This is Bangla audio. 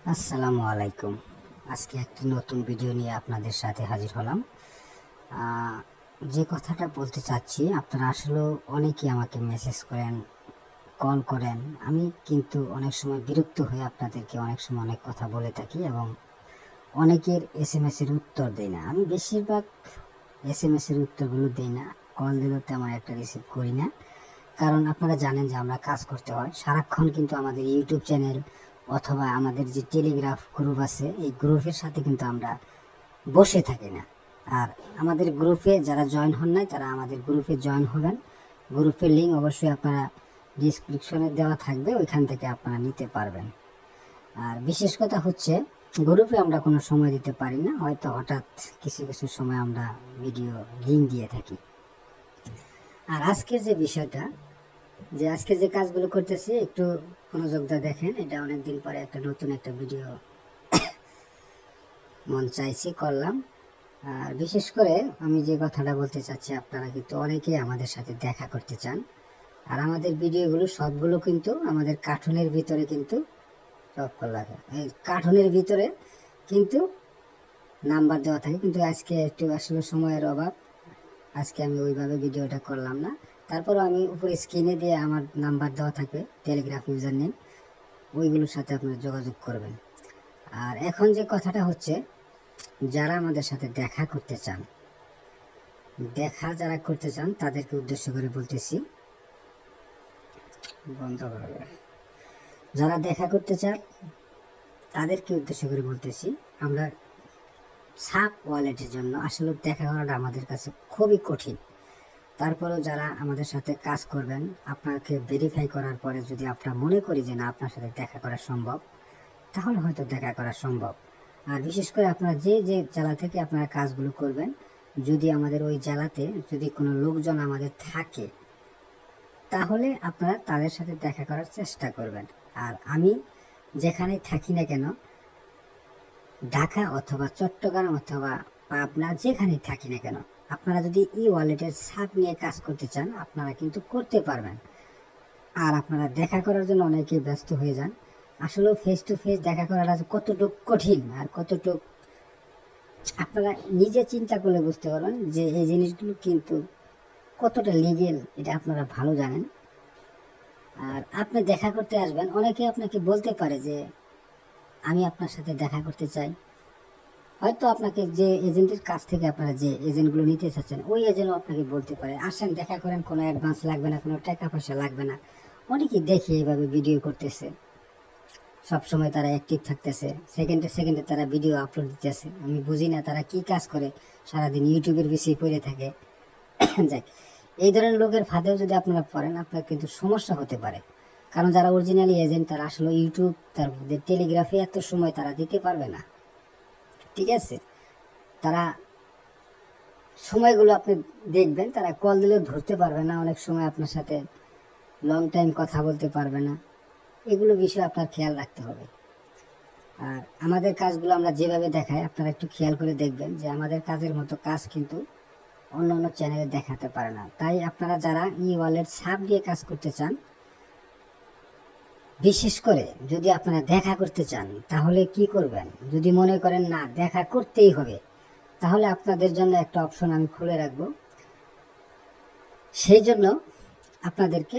আসসালামু আলাইকুম। আজকে একটি নতুন ভিডিও নিয়ে আপনাদের সাথে হাজির হলাম। যে কথাটা বলতে চাচ্ছি, আপনারা আসলে অনেকেই আমাকে মেসেজ করেন, কল করেন। আমি কিন্তু অনেক সময় বিরক্ত হয়ে আপনাদেরকে অনেক সময় অনেক কথা বলে থাকি এবং অনেকের SMS-এর উত্তর দেই না। আমি বেশিরভাগ SMS-এর উত্তরগুলো দেই না, কল দিলেও তেমন একটা রিসিভ করি না। কারণ আপনারা জানেন যে আমরা কাজ করতে হয় সারাক্ষণ, কিন্তু আমাদের ইউটিউব চ্যানেল অথবা আমাদের যে টেলিগ্রাফ গ্রুপ আছে, এই গ্রুপের সাথে কিন্তু আমরা বসে থাকি না। আর আমাদের গ্রুপে যারা জয়েন হন নাই, তারা আমাদের গ্রুপে জয়েন হবেন। গ্রুপের লিঙ্ক অবশ্যই আপনারা ডিসক্রিপশনে দেওয়া থাকবে, ওইখান থেকে আপনারা নিতে পারবেন। আর বিশেষ কথা হচ্ছে, গ্রুপে আমরা কোনো সময় দিতে পারি না, হয়তো হঠাৎ কিছু কিছু সময় আমরা ভিডিও লিঙ্ক দিয়ে থাকি। আর আজকের যে বিষয়টা, যে আজকে যে কাজগুলো করতেছি একটু মনোযোগ দিয়ে দেখেন। এটা অনেকদিন পরে একটা নতুন একটা ভিডিও মন চাইছি করলাম। আর বিশেষ করে আমি যে কথাটা বলতে চাচ্ছি, আপনারা কিন্তু অনেকেই আমাদের সাথে দেখা করতে চান। আর আমাদের ভিডিওগুলো সবগুলো কিন্তু আমাদের কার্টুনের ভিতরে কিন্তু লাগে, এই কার্টুনের ভিতরে কিন্তু নাম্বার দেওয়া থাকে। কিন্তু আজকে একটু আসলে সময়ের অভাব, আজকে আমি ওইভাবে ভিডিওটা করলাম না। তারপরও আমি উপরে স্ক্রিনে দিয়ে আমার নাম্বার দেওয়া থাকবে, টেলিগ্রাফ ইউজার নেম, ওইগুলোর সাথে আপনারা যোগাযোগ করবেন। আর এখন যে কথাটা হচ্ছে, যারা আমাদের সাথে দেখা করতে চান, যারা করতে চান তাদেরকে উদ্দেশ্য করে বলতেছি, বন্ধ করবে। যারা দেখা করতে চান তাদেরকে উদ্দেশ্য করে বলতেছি, আমরা সাপ ওয়ালেটের জন্য আসলে দেখা করাটা আমাদের কাছে খুবই কঠিন। তারপরেও যারা আমাদের সাথে কাজ করবেন, আপনাকে ভেরিফাই করার পরে যদি আপনারা মনে করি যে না, আপনার সাথে দেখা করা সম্ভব, তাহলে হয়তো দেখা করা সম্ভব। আর বিশেষ করে আপনারা যে যে জেলা থেকে আপনারা কাজগুলো করবেন, যদি আমাদের ওই জেলাতে যদি কোনো লোকজন আমাদের থাকে, তাহলে আপনারা তাদের সাথে দেখা করার চেষ্টা করবেন। আর আমি যেখানে থাকি না কেন, ঢাকা অথবা চট্টগ্রাম অথবা পাবনা, যেখানে থাকি না কেন, আপনারা যদি ই ওয়ালেটের সাপ নিয়ে কাজ করতে চান, আপনারা কিন্তু করতে পারবেন। আর আপনারা দেখা করার জন্য অনেকেই ব্যস্ত হয়ে যান। আসলে ফেস টু ফেস দেখা করাটা কতটুকু কঠিন আর কতটুকু আপনারা নিজে চিন্তা করলে বুঝতে পারবেন যে এই জিনিসগুলো কিন্তু কতটা লিগেল, এটা আপনারা ভালো জানেন। আর আপনি দেখা করতে আসবেন, অনেকে আপনাকে বলতে পারে যে আমি আপনার সাথে দেখা করতে চাই। হয়তো আপনাকে যে এজেন্টের কাছ থেকে আপনারা যে এজেন্টগুলো নিতে চাচ্ছেন, ওই এজেন্টও আপনাকে বলতে পারে আসেন দেখা করেন, কোনো অ্যাডভান্স লাগবে না, কোনো টাকা পয়সা লাগবে না। অনেকেই দেখি এইভাবে ভিডিও করতেছে, সবসময় তারা অ্যাক্টিভ থাকতেছে, সেকেন্ডে সেকেন্ডে তারা ভিডিও আপলোড দিতেছে। আমি বুঝি না তারা কি কাজ করে, সারাদিন ইউটিউবের বেশি পড়ে থাকে। যাক, এই ধরনের লোকের ফাঁদেও যদি আপনারা পড়েন, আপনার কিন্তু সমস্যা হতে পারে। কারণ যারা অরিজিনালি এজেন্ট, তারা আসলে ইউটিউব, তার টেলিগ্রাফে এত সময় তারা দিতে পারবে না, ঠিক আছে? তারা সময়গুলো আপনি দেখবেন, তারা কল দিলেও ধরতে পারবে না, অনেক সময় আপনার সাথে লং টাইম কথা বলতে পারবে না। এগুলো বিষয়ে আপনার খেয়াল রাখতে হবে। আর আমাদের কাজগুলো আমরা যেভাবে দেখাই, আপনারা একটু খেয়াল করে দেখবেন যে আমাদের কাজের মতো কাজ কিন্তু অন্য অন্য চ্যানেলে দেখাতে পারে না। তাই আপনারা যারা ই ওয়ালেট সাব দিয়ে কাজ করতে চান, বিশেষ করে যদি আপনারা দেখা করতে চান, তাহলে কি করবেন? যদি মনে করেন না দেখা করতেই হবে, তাহলে আপনাদের জন্য একটা অপশন আমি খুলে রাখবো। সেই জন্য আপনাদেরকে